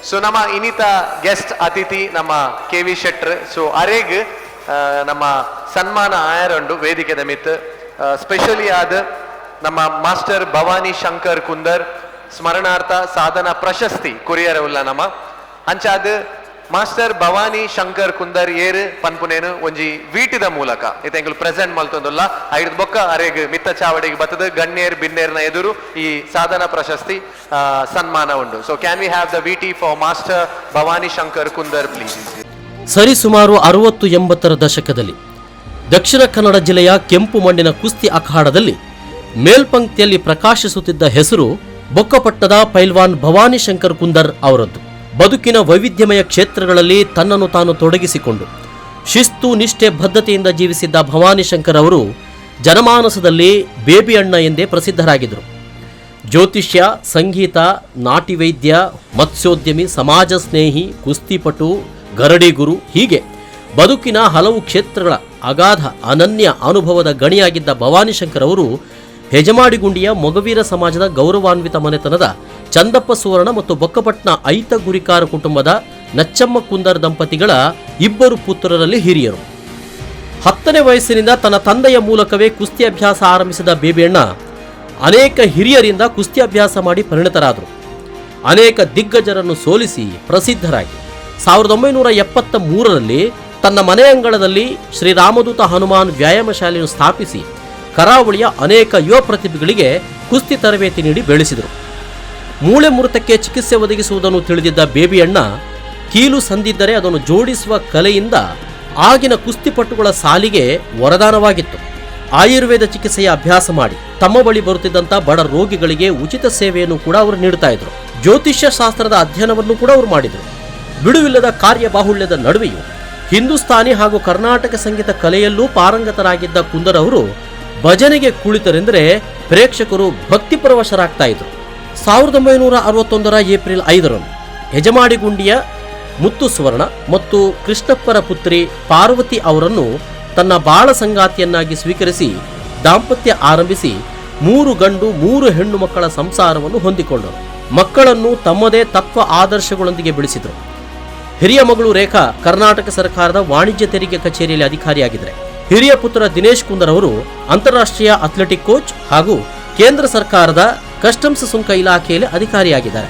So ನಮ್ಮ ಇನ್ನಿತ guest ಅತಿಥಿ ನಮ್ಮ KV ಶೆಟ್ರ್. ಸೊ ಅರೆಗ್ ನಮ್ಮ ಸನ್ಮಾನ ಆಯರಂಡು ವೇದಿಕೆ ಮಿತ್ ಸ್ಪೆಷಲಿ ಆದ ನಮ್ಮ ಮಾಸ್ಟರ್ ಭವಾನಿ ಶಂಕರ್ ಕುಂದರ್ ಸ್ಮರಣಾರ್ಥ ಸಾಧನ ಪ್ರಶಸ್ತಿ ಕೊರಿಯರ್ ಉಲ್ಲ ನಮ್ಮ ಅಂಚಾದ ಮಾಸ್ಟರ್ ಭವಾನಿ ಶಂಕರ್ ಕುಂದರ್ ಏರ್ ಪನ್ಪುನೇನು ಒಂಜಿ ವೀಟಿದ ಮೂಲಕ ಇತೆಂಗಳು ಪ್ರೆಸೆಂಟ್ ಮಲ್ತೊಂದುಲ್ಲ ಐದು ಬೊಕ್ಕ ಅರೆಗ್ ಮಿತ್ತ ಚಾವಡಿಗೆ ಬತ್ತದ ಗಣ್ಯೇರ್ ಬಿನ್ನೇರ್ನ ಎದುರು ಈ ಸಾಧನ ಪ್ರಶಸ್ತಿ ಸನ್ಮಾನ ಉಂಡು. So can we have the VT for master Bhavani Shankar Kundar please. ಸರಿಸುಮಾರು 60-80ರ ದಶಕದಲ್ಲಿ ದಕ್ಷಿಣ ಕನ್ನಡ ಜಿಲ್ಲೆಯ ಕೆಂಪು ಮಣ್ಣಿನ ಕುಸ್ತಿ ಅಖಾಡದಲ್ಲಿ ಮೇಲ್ಪಂಕ್ತಿಯಲ್ಲಿ ಪ್ರಕಾಶಿಸುತ್ತಿದ್ದ ಹೆಸರು ಬೊಕ್ಕಪಟ್ಟಣದ ಪೈಲ್ವಾನ್ ಭವಾನಿ ಶಂಕರ್ ಕುಂದರ್ ಅವರದ್ದು. ಬದುಕಿನ ವೈವಿಧ್ಯಮಯ ಕ್ಷೇತ್ರಗಳಲ್ಲಿ ತನ್ನನ್ನು ತಾನು ತೊಡಗಿಸಿಕೊಂಡು ಶಿಸ್ತು ನಿಷ್ಠೆ ಬದ್ಧತೆಯಿಂದ ಜೀವಿಸಿದ್ದ ಭವಾನಿ ಶಂಕರ್ ಅವರು ಜನಮಾನಸದಲ್ಲಿ ಬೇಬಿ ಅಣ್ಣ ಎಂದೇ ಪ್ರಸಿದ್ಧರಾಗಿದ್ದರು. ಜ್ಯೋತಿಷ್ಯ, ಸಂಗೀತ, ನಾಟಿ ವೈದ್ಯ, ಮತ್ಸ್ಯೋದ್ಯಮಿ, ಸಮಾಜ ಸ್ನೇಹಿ, ಕುಸ್ತಿಪಟು, ಗರಡಿ ಗುರು ಹೀಗೆ ಬದುಕಿನ ಹಲವು ಕ್ಷೇತ್ರಗಳ ಅಗಾಧ ಅನನ್ಯ ಅನುಭವದ ಗಣಿಯಾಗಿದ್ದ ಭವಾನಿ ಶಂಕರ್ ಅವರು ಹೆಜಮಾಡಿಗುಂಡಿಯ ಮೊಗವೀರ ಸಮಾಜದ ಗೌರವಾನ್ವಿತ ಮನೆತನದ ಚಂದಪ್ಪ ಸುವರ್ಣ ಮತ್ತು ಬೊಕ್ಕಪಟ್ನ ಐತ ಗುರಿಕಾರ ಕುಟುಂಬದ ನಚ್ಚಮ್ಮ ಕುಂದರ್ ದಂಪತಿಗಳ ಇಬ್ಬರು ಪುತ್ರರಲ್ಲಿ ಹಿರಿಯರು. 10ನೇ ವಯಸ್ಸಿನಿಂದ ತನ್ನ ತಂದೆಯ ಮೂಲಕವೇ ಕುಸ್ತಿ ಅಭ್ಯಾಸ ಆರಂಭಿಸಿದ ಬೇಬಿಯಣ್ಣ ಅನೇಕ ಹಿರಿಯರಿಂದ ಕುಸ್ತಿ ಅಭ್ಯಾಸ ಮಾಡಿ ಪರಿಣಿತರಾದರು. ಅನೇಕ ದಿಗ್ಗಜರನ್ನು ಸೋಲಿಸಿ ಪ್ರಸಿದ್ಧರಾಗಿ 1973ರಲ್ಲಿ ತನ್ನ ಮನೆ ಅಂಗಳದಲ್ಲಿ ಶ್ರೀರಾಮದೂತ ಹನುಮಾನ್ ವ್ಯಾಯಾಮ ಶಾಲೆಯನ್ನು ಸ್ಥಾಪಿಸಿ ಕರಾವಳಿಯ ಅನೇಕ ಯುವ ಪ್ರತಿಭೆಗಳಿಗೆ ಕುಸ್ತಿ ತರಬೇತಿ ನೀಡಿ ಬೆಳೆಸಿದರು. ಮೂಳೆ ಮುರಿತಕ್ಕೆ ಚಿಕಿತ್ಸೆ ಒದಗಿಸುವುದನ್ನು ತಿಳಿದಿದ್ದ ಬೇಬಿಯಣ್ಣ ಕೀಲು ಸಂದಿದ್ದರೆ ಅದನ್ನು ಜೋಡಿಸುವ ಕಲೆಯಿಂದ ಆಗಿನ ಕುಸ್ತಿಪಟುಗಳ ಸಾಲಿಗೆ ವರದಾನವಾಗಿತ್ತು. ಆಯುರ್ವೇದ ಚಿಕಿತ್ಸೆಯ ಅಭ್ಯಾಸ ಮಾಡಿ ತಮ್ಮ ಬಳಿ ಬರುತ್ತಿದ್ದಂಥ ಬಡ ರೋಗಿಗಳಿಗೆ ಉಚಿತ ಸೇವೆಯನ್ನು ಕೂಡ ಅವರು ನೀಡ್ತಾ ಇದ್ರು. ಜ್ಯೋತಿಷ್ಯ ಶಾಸ್ತ್ರದ ಅಧ್ಯಯನವನ್ನು ಕೂಡ ಅವರು ಮಾಡಿದರು. ಬಿಡುವಿಲ್ಲದ ಕಾರ್ಯಬಾಹುಳ್ಯದ ನಡುವೆಯೂ ಹಿಂದೂಸ್ತಾನಿ ಹಾಗೂ ಕರ್ನಾಟಕ ಸಂಗೀತ ಕಲೆಯಲ್ಲೂ ಪಾರಂಗತರಾಗಿದ್ದ ಕುಂದರ್ ಅವರು ಭಜನೆಗೆ ಕುಳಿತರೆಂದರೆ ಪ್ರೇಕ್ಷಕರು ಭಕ್ತಿಪರವಶರಾಗ್ತಾ ಇದ್ರು. 1961ರ ಏಪ್ರಿಲ್ 5ರಂದು ಹೆಜಮಾಡಿಗುಂಡಿಯ ಮುತ್ತು ಸುವರ್ಣ ಮತ್ತು ಕೃಷ್ಣಪ್ಪರ ಪುತ್ರಿ ಪಾರ್ವತಿ ಅವರನ್ನು ತನ್ನ ಬಾಳ ಸಂಗಾತಿಯನ್ನಾಗಿ ಸ್ವೀಕರಿಸಿ ದಾಂಪತ್ಯ ಆರಂಭಿಸಿ 3 ಗಂಡು 3 ಹೆಣ್ಣು ಮಕ್ಕಳ ಸಂಸಾರವನ್ನು ಹೊಂದಿಕೊಂಡರು. ಮಕ್ಕಳನ್ನು ತಮ್ಮದೇ ತತ್ವ ಆದರ್ಶಗಳೊಂದಿಗೆ ಬೆಳೆಸಿದರು. ಹಿರಿಯ ಮಗಳು ರೇಖಾ ಕರ್ನಾಟಕ ಸರ್ಕಾರದ ವಾಣಿಜ್ಯ ತೆರಿಗೆ ಕಚೇರಿಯಲ್ಲಿ ಅಧಿಕಾರಿಯಾಗಿದ್ದಾರೆ. ಹಿರಿಯ ಪುತ್ರ ದಿನೇಶ್ ಕುಂದರ್ ಅವರು ಅಂತಾರಾಷ್ಟ್ರೀಯ ಅಥ್ಲೆಟಿಕ್ ಕೋಚ್ ಹಾಗೂ ಕೇಂದ್ರ ಸರ್ಕಾರದ ಕಸ್ಟಮ್ಸ್ ಸುಂಕ ಇಲಾಖೆಯಲ್ಲಿ ಅಧಿಕಾರಿಯಾಗಿದ್ದಾರೆ.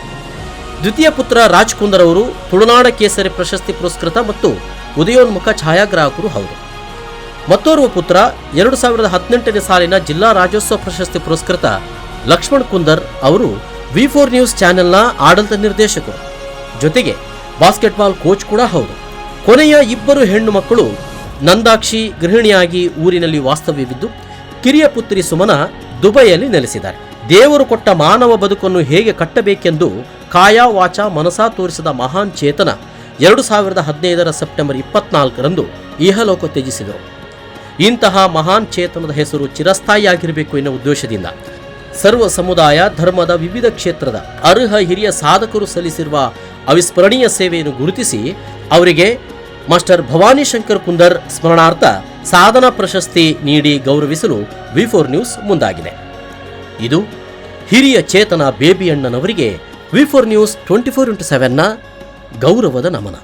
ದ್ವಿತೀಯ ಪುತ್ರ ರಾಜ್ ಕುಂದರ್ ಅವರು ತುಳುನಾಡ ಕೇಸರಿ ಪ್ರಶಸ್ತಿ ಪುರಸ್ಕೃತ ಮತ್ತು ಉದಯೋನ್ಮುಖ ಛಾಯಾಗ್ರಾಹಕರು ಹೌದು. ಮತ್ತೋರ್ವ ಪುತ್ರ 2018ನೇ ಸಾಲಿನ ಜಿಲ್ಲಾ ರಾಜ್ಯೋತ್ಸವ ಪ್ರಶಸ್ತಿ ಪುರಸ್ಕೃತ ಲಕ್ಷ್ಮಣ್ ಕುಂದರ್ ಅವರು V4 ನ್ಯೂಸ್ ಚಾನೆಲ್ನ ಆಡಳಿತ ನಿರ್ದೇಶಕರು, ಜೊತೆಗೆ ಬಾಸ್ಕೆಟ್ಬಾಲ್ ಕೋಚ್ ಕೂಡ ಹೌದು. ಕೊನೆಯ 2 ಹೆಣ್ಣು ಮಕ್ಕಳು ನಂದಾಕ್ಷಿ ಗೃಹಿಣಿಯಾಗಿ ಊರಿನಲ್ಲಿ ವಾಸ್ತವ್ಯವಿದ್ದು, ಕಿರಿಯ ಪುತ್ರಿ ಸುಮನ ದುಬೈಯಲ್ಲಿ ನೆಲೆಸಿದ್ದಾರೆ. ದೇವರು ಕೊಟ್ಟ ಮಾನವ ಬದುಕನ್ನು ಹೇಗೆ ಕಟ್ಟಬೇಕೆಂದು ಕಾಯ ವಾಚ ಮನಸ ತೋರಿಸಿದ ಮಹಾನ್ ಚೇತನ 2015ರ ಸೆಪ್ಟೆಂಬರ್ 24ರಂದು ಇಹಲೋಕ ತ್ಯಜಿಸಿದರು. ಇಂತಹ ಮಹಾನ್ ಚೇತನದ ಹೆಸರು ಚಿರಸ್ಥಾಯಿಯಾಗಿರಬೇಕು ಎನ್ನುವ ಉದ್ದೇಶದಿಂದ ಸರ್ವ ಸಮುದಾಯ ಧರ್ಮದ ವಿವಿಧ ಕ್ಷೇತ್ರದ ಅರ್ಹ ಹಿರಿಯ ಸಾಧಕರು ಸಲ್ಲಿಸಿರುವ ಅವಿಸ್ಮರಣೀಯ ಸೇವೆಯನ್ನು ಗುರುತಿಸಿ ಅವರಿಗೆ ಮಾಸ್ಟರ್ ಭವಾನಿ ಶಂಕರ್ ಕುಂದರ್ ಸ್ಮರಣಾರ್ಥ ಸಾಧನಾ ಪ್ರಶಸ್ತಿ ನೀಡಿ ಗೌರವಿಸಲು V4 ನ್ಯೂಸ್ ಮುಂದಾಗಿದೆ. ಇದು ಹಿರಿಯ ಚೇತನ ಬೇಬಿಯಣ್ಣನವರಿಗೆ V4 ನ್ಯೂಸ್ 24x7ನ ಗೌರವದ ನಮನ.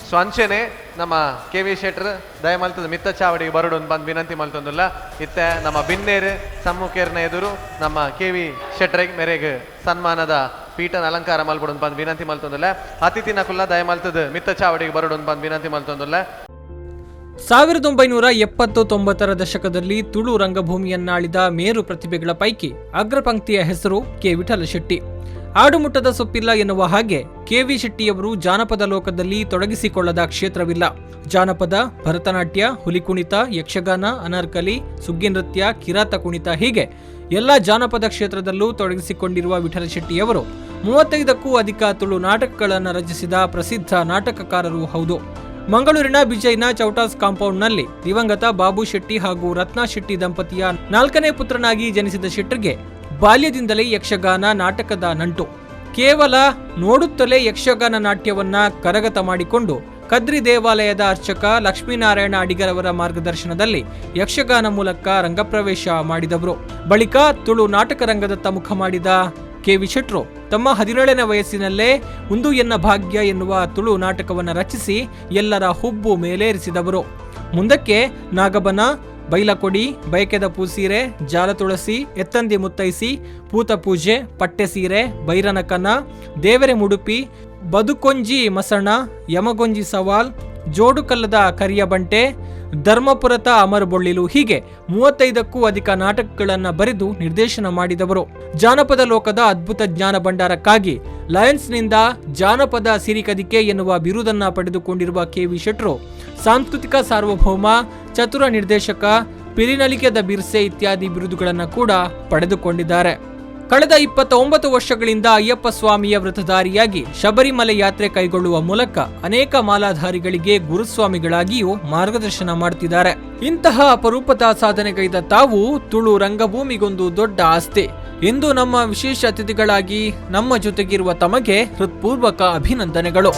ಸ್ವಂಚನೆ ನಮ್ಮ KV ಶೆಟ್ರ್ ದಯಮಲ್ತದ ಮಿತ್ತ ಚಾವಡಿಗೆ ಬರಡು ಬಂದು ವಿನಂತಿ ಮಲ್ತೊಂದಿಲ್ಲ. ಇತ್ತೆ ನಮ್ಮ ಬಿನ್ನೇರು ಸಮ್ಮುಖೇರ್ನ ಎದುರು ನಮ್ಮ KV ಶೆಟ್ರಿಗೆ ಮೇರೆಗೆ ಸನ್ಮಾನದ ಪೀಠನ ಅಲಂಕಾರ ಮಲ್ಬಿಡೋದು ಬಂದು ವಿನಂತಿ ಮಲ್ತೊಂದಿಲ್ಲ. ಅತಿಥಿನ ಕುಲ್ಲ ದಯಮಲ್ತದ ಮಿತ್ತ ಚಾವಡಿಗೆ ಬರಡು ಬಂದು ವಿನಂತಿ ಮಲ್ತೊಂದಿಲ್ಲ. 1970-90ರ ದಶಕದಲ್ಲಿ ತುಳು ರಂಗಭೂಮಿಯನ್ನಾಳಿದ ಮೇರು ಪ್ರತಿಭೆಗಳ ಪೈಕಿ ಅಗ್ರಪಂಕ್ತಿಯ ಹೆಸರು ಕೆ. ವಿಠಲ ಶೆಟ್ಟಿ. ಆಡುಮುಟ್ಟದ ಸೊಪ್ಪಿಲ್ಲ ಎನ್ನುವ ಹಾಗೆ KV ಶೆಟ್ಟಿಯವರು ಜಾನಪದ ಲೋಕದಲ್ಲಿ ತೊಡಗಿಸಿಕೊಳ್ಳದ ಕ್ಷೇತ್ರವಿಲ್ಲ. ಜಾನಪದ, ಭರತನಾಟ್ಯ, ಹುಲಿಕುಣಿತ, ಯಕ್ಷಗಾನ, ಅನಾರ್ಕಲಿ, ಸುಗ್ಗಿ ನೃತ್ಯ, ಕಿರಾತ ಕುಣಿತ ಹೀಗೆ ಎಲ್ಲ ಜಾನಪದ ಕ್ಷೇತ್ರದಲ್ಲೂ ತೊಡಗಿಸಿಕೊಂಡಿರುವ ವಿಠಲ ಶೆಟ್ಟಿಯವರು 35ಕ್ಕೂ ಅಧಿಕ ತುಳು ನಾಟಕಗಳನ್ನು ರಚಿಸಿದ ಪ್ರಸಿದ್ಧ ನಾಟಕಕಾರರು ಹೌದು. ಮಂಗಳೂರಿನ ಬಿಜೈನ ಚೌಟಾಸ್ ಕಾಂಪೌಂಡ್ನಲ್ಲಿ ದಿವಂಗತ ಬಾಬು ಶೆಟ್ಟಿ ಹಾಗೂ ರತ್ನಾ ಶೆಟ್ಟಿ ದಂಪತಿಯ 4ನೇ ಪುತ್ರನಾಗಿ ಜನಿಸಿದ ಶೆಟ್ಟರ್ಗೆ ಬಾಲ್ಯದಿಂದಲೇ ಯಕ್ಷಗಾನ ನಾಟಕದ ನಂಟು. ಕೇವಲ ನೋಡುತ್ತಲೇ ಯಕ್ಷಗಾನ ನಾಟ್ಯವನ್ನ ಕರಗತ ಮಾಡಿಕೊಂಡು ಕದ್ರಿ ದೇವಾಲಯದ ಅರ್ಚಕ ಲಕ್ಷ್ಮೀನಾರಾಯಣ ಅಡಿಗರವರ ಮಾರ್ಗದರ್ಶನದಲ್ಲಿ ಯಕ್ಷಗಾನ ಮೂಲಕ ರಂಗಪ್ರವೇಶ ಮಾಡಿದವರು. ಬಳಿಕ ತುಳು ನಾಟಕ ರಂಗದತ್ತ ಮುಖ ಮಾಡಿದ ಕೆ.ವಿ. ಶೆಟ್ರು ತಮ್ಮ 17ನೇ ವಯಸ್ಸಿನಲ್ಲೇ ಒಂದು ಎನ್ನ ಭಾಗ್ಯ ಎನ್ನುವ ತುಳು ನಾಟಕವನ್ನು ರಚಿಸಿ ಎಲ್ಲರ ಹುಬ್ಬು ಮೇಲೇರಿಸಿದವರು. ಮುಂದಕ್ಕೆ ನಾಗಬನ, ಬೈಲಕೊಡಿ, ಬಯಕೆದ ಪೂಸೀರೆ, ಜಾಲ ತುಳಸಿ, ಎತ್ತಂದಿ ಮುತ್ತೈಸಿ, ಪೂತ ಪೂಜೆ, ಪಟ್ಟೆ ಸೀರೆ, ಬೈರನಕನ, ದೇವರೆ ಮುಡುಪಿ, ಬದುಕೊಂಜಿ ಮಸಣ, ಯಮಗೊಂಜಿ ಸವಾಲ್, ಜೋಡುಕಲ್ಲದ ಕರಿಯ ಬಂಟೆ, ಧರ್ಮಪುರತ ಅಮರಬೊಳ್ಳಿಲು ಹೀಗೆ 35ಕ್ಕೂ ಅಧಿಕ ನಾಟಕಗಳನ್ನು ಬರೆದು ನಿರ್ದೇಶನ ಮಾಡಿದವರು. ಜಾನಪದ ಲೋಕದ ಅದ್ಭುತ ಜ್ಞಾನ ಭಂಡಾರಕ್ಕಾಗಿ ಲಯನ್ಸ್ನಿಂದ ಜಾನಪದ ಸಿರಿಕದಿಕೆ ಎನ್ನುವ ಬಿರುದನ್ನ ಪಡೆದುಕೊಂಡಿರುವ ಕೆ.ವಿ. ಶೆಟ್ರು ಸಾಂಸ್ಕೃತಿಕ ಸಾರ್ವಭೌಮ, ಚತುರ ನಿರ್ದೇಶಕ, ಪಿರಿನಲಿಕೆ ದ ಬಿರ್ಸೆ ಇತ್ಯಾದಿ ಬಿರುದುಗಳನ್ನು ಕೂಡ ಪಡೆದುಕೊಂಡಿದ್ದಾರೆ. ಕಳೆದ 29 ವರ್ಷಗಳಿಂದ ಅಯ್ಯಪ್ಪ ಸ್ವಾಮಿಯ ವ್ರತಧಾರಿಯಾಗಿ ಶಬರಿಮಲೆ ಯಾತ್ರೆ ಕೈಗೊಳ್ಳುವ ಮೂಲಕ ಅನೇಕ ಮಾಲಾಧಾರಿಗಳಿಗೆ ಗುರುಸ್ವಾಮಿಗಳಾಗಿಯೂ ಮಾರ್ಗದರ್ಶನ ಮಾಡುತ್ತಿದ್ದಾರೆ. ಇಂತಹ ಅಪರೂಪದ ಸಾಧನೆಗೈದ ತಾವು ತುಳು ರಂಗಭೂಮಿಗೊಂದು ದೊಡ್ಡ ಆಸ್ತಿ. ಇಂದು ನಮ್ಮ ವಿಶೇಷ ಅತಿಥಿಗಳಾಗಿ ನಮ್ಮ ಜೊತೆಗಿರುವ ತಮಗೆ ಹೃತ್ಪೂರ್ವಕ ಅಭಿನಂದನೆಗಳು.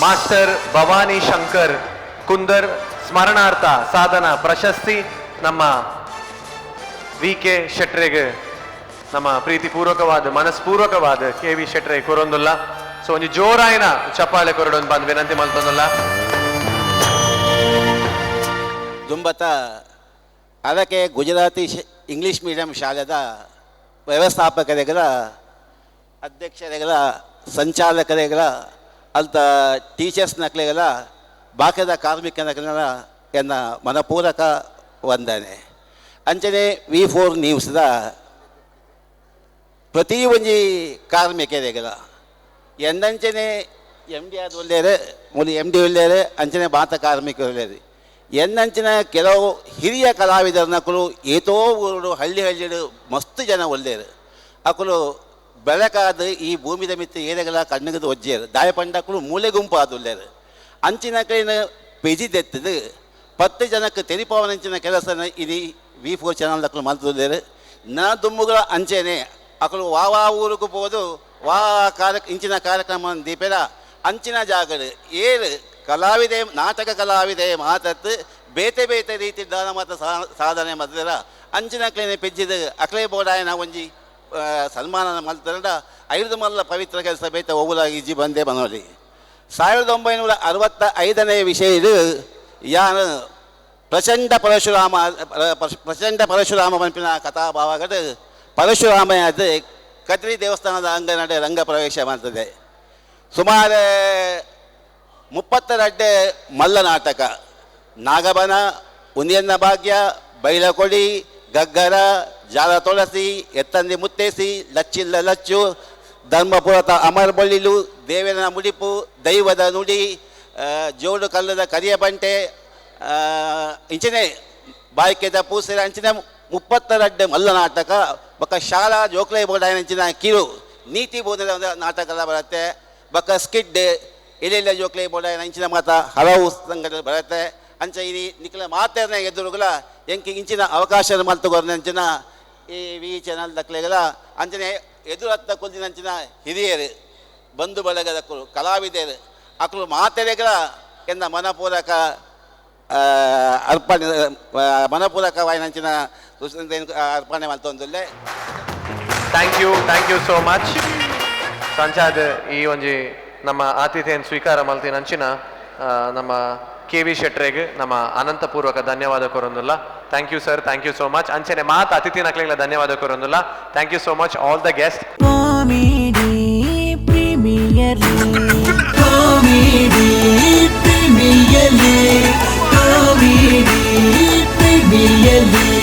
ಮಾಸ್ಟರ್ ಭವಾನಿ ಶಂಕರ್ ಕುಂದರ್ ಸ್ಮರಣಾರ್ಥ ಸಾಧನ ಪ್ರಶಸ್ತಿ ನಮ್ಮ ವಿ.ಕೆ. ಶೆಟ್ರೆಗೆ ನಮ್ಮ ಪ್ರೀತಿಪೂರ್ವಕವಾದ ಮನಸ್ಪೂರ್ವಕವಾದ ಕೆ.ವಿ. ಶೆಟ್ರೆ ಕೊರೊಂದುಲ್ಲ. ಸೊ ಒಂದು ಜೋರಾಯಿನ ಚಪ್ಪಾಳೆ ಕೊರಡೊಂದು ಬಂದು ವಿನಂತಿ ಮಲ್ತೊಂದುಲ್ಲ. ದುಂಬತ ಅದಕ್ಕೆ ಗುಜರಾತಿ ಇಂಗ್ಲೀಷ್ ಮೀಡಿಯಂ ಶಾಲೆದ ವ್ಯವಸ್ಥಾಪಕರಿಗಳ ಅಧ್ಯಕ್ಷರಿಗಳ ಸಂಚಾಲಕರಿಗಳ ಅಂತ ಟೀಚರ್ಸ್ ನಕಲೆಗಳ ಬಾಕದ ಕಾರ್ಮಿಕ ನಕಲ ಎನ್ನ ಮನಪೂರ್ವಕ ವಂದನೆ. ಅಂಚನೆ V4 ನ್ಯೂಸ್ದ ಪ್ರತಿ ಒಂಜಿ ಕಾರ್ಮಿಕರಿಗಳ ಎಂದಂಚನೆ MD ಅದು ಒಳ್ಳೆಯರು ಮೊದಲು MD ಒಳ್ಳೆಯರು ಅಂಚನೆ ಬಾತ ಕಾರ್ಮಿಕರು ಒಳ್ಳೆಯರು ಎಂದಂಚಿನ ಕೆಲವು ಹಿರಿಯ ಕಲಾವಿದರ ನಕಲು ಏತೋ ಊರು ಹಳ್ಳಿ ಮಸ್ತ್ ಜನ ಒಳ್ಳೆಯರು ಅಕಲು ಬೆಳಕಾದ ಈ ಭೂಮಿದ ಮಿತ್ತ ಏರೆಗಳ ಕಣ್ಣಿಗದು ಒಜ್ಜೆರು ದಾಯಪಂಡಕ್ಕಳು ಮೂಲೆ ಗುಂಪು ಆದುಲ್ಲೇರು ಅಂಚಿನ ಕೈನ ಪೆಜಿದೆತ್ತದು 10 ಜನಕ್ಕೆ ತೆರಿಪವನಂಚಿನ ಕೆಲಸನ ಇದು V4 ಚಾನಲ್ ಅಕ್ಕಳು ಮಾಡ್ತಿದ್ದೇರು. ನಾ ದುಮ್ಮುಗಳ ಅಂಚೆನೆ ಅಕ್ಕಳು ವಾ ಊರಿಗೂ ಹೋದು ಇಂಚಿನ ಕಾರ್ಯಕ್ರಮ ದೀಪೆರ ಅಂಚಿನ ಜಾಗಡು ಏರು ಕಲಾವಿದೆ ನಾಟಕ ಕಲಾವಿದೆ ಮಾತತ್ತು ಬೇತೆ ರೀತಿ ದಾನ ಮಾತ ಸಾಧನೆ ಮಾಡಿದ್ರ ಅಂಚಿನ ಕೈನ ಪೆಜ್ಜಿದ ಅಕ್ಲೆ ಬೋಡಾಯನ ಒಂಜಿ ಸನ್ಮಾನ ಮಾಡ್ತಾರ 5 ಮಲ್ಲ ಪವಿತ್ರ ಕೆಲಸ ಬೇತ ಹೋಗುಲಾಗಿ ಇಜ್ಜಿ ಬಂದೇ ಬನೋಲಿ. 1965ನೇ ವಿಷಯ ಇದು ಯಾನು ಪ್ರಚಂಡ ಪರಶುರಾಮ ಪಂಪಿನ ಕಥಾಭಾವಗಡು ಪರಶುರಾಮ ಅದು ಕದ್ರಿ ದೇವಸ್ಥಾನದ ಅಂಗನಡೆ ರಂಗ ಪ್ರವೇಶ ಮಾಡ್ತದೆ. ಸುಮಾರು 32 ಮಲ್ಲ ನಾಟಕ ನಾಗಬನ, ಉನಿಯನ್ನ ಭಾಗ್ಯ, ಬೈಲಕೊಡಿ, ಗಗ್ಗರ, ಜಾಲ ತುಳಸಿ, ಎತ್ತಂದಿ ಮುತ್ತೇಸಿ, ಲಚ್ಚಿಲ್ಲ ಲಚ್ಚು, ಧರ್ಮಪುರತ ಅಮರಬೊಳ್ಳಿಲು, ದೇವರ ಮುಡಿಪು, ದೈವದ ನುಡಿ, ಜೋಡು ಕಲ್ಲದ ಕರಿಯ ಬಂಟೆ ಇಂಚಿನ ಬಾಯ್ಕೆದ ಪೂಸೆರ ಅಂಚಿನ 32 ಮಲ್ಲ ನಾಟಕ ಬಕ್ಕ ಶಾಲಾ ಜೋಕ್ಲೆ ಬೋರ್ಡ್ ಅಂಚಿನ ಕಿರು ನೀತಿ ಬೋಧನೆ ನಾಟಕ ಬರುತ್ತೆ. ಬಕ್ಕ ಸ್ಕಿಡ್ ಇಲೆಲ್ಲ ಜೋಕ್ಲೆ ಬೋರ್ಡ್ ಅಂಚಿನ ಮಾತ ಹಲವು ಸಂಘಟನೆ ಬರುತ್ತೆ. ಅಂಚ ಈ ನಿಖಲ ಮಾತೇನ ಎದುರುಗಳ ಎಂಕಿ ಇಂಚಿನ ಅವಕಾಶ ಮಲ್ತುಗೋರ್ನ ಅಂಚಿನ ಈ ವಿ ಚಾನಲ್ ದಕ್ಲೆಗಳ ಅಂಚನೆ ಎದುರತ್ತ ಕುಂದಿನ ಅಂಚಿನ ಹಿರಿಯರು ಬಂಧು ಬಳಗದ ಕಲಾವಿದರು ಅಕ್ಕಳು ಮಾತೆರೆಗಳ ಎಂದ ಮನಪೂರ್ವಕ ಅರ್ಪಣೆ ಮನಪೂರ್ವಕವಾಯಿನಂಚಿನ ಅರ್ಪಣೆ ಮಾಡ್ತೊಂದುಲ್ಲೆ. ಥ್ಯಾಂಕ್ ಯು ಸೋ ಮಚ್ ಸಂಚಾದ ಈ ಒಂಜಿ ನಮ್ಮ ಆತಿಥ್ಯನ ಸ್ವೀಕಾರ ಮಲ್ತಿನ ಅಂಚಿನ ನಮ್ಮ ಕೆ.ವಿ. ಶೆಟ್ರೆಗೆ ನಮ್ಮ ಅನಂತಪೂರ್ವಕ ಧನ್ಯವಾದ ಕೊರೊಂದುಲ್ಲ. Thank you sir, thank you so much. ಅಂಚನೆ ಮಾತು ಅತಿಥಿ ನಕ್ಲಿಗಳ ಧನ್ಯವಾದ ಕೊರೊಂದುಲ್ಲ. Thank you so much all the guest. Comedy Premier League.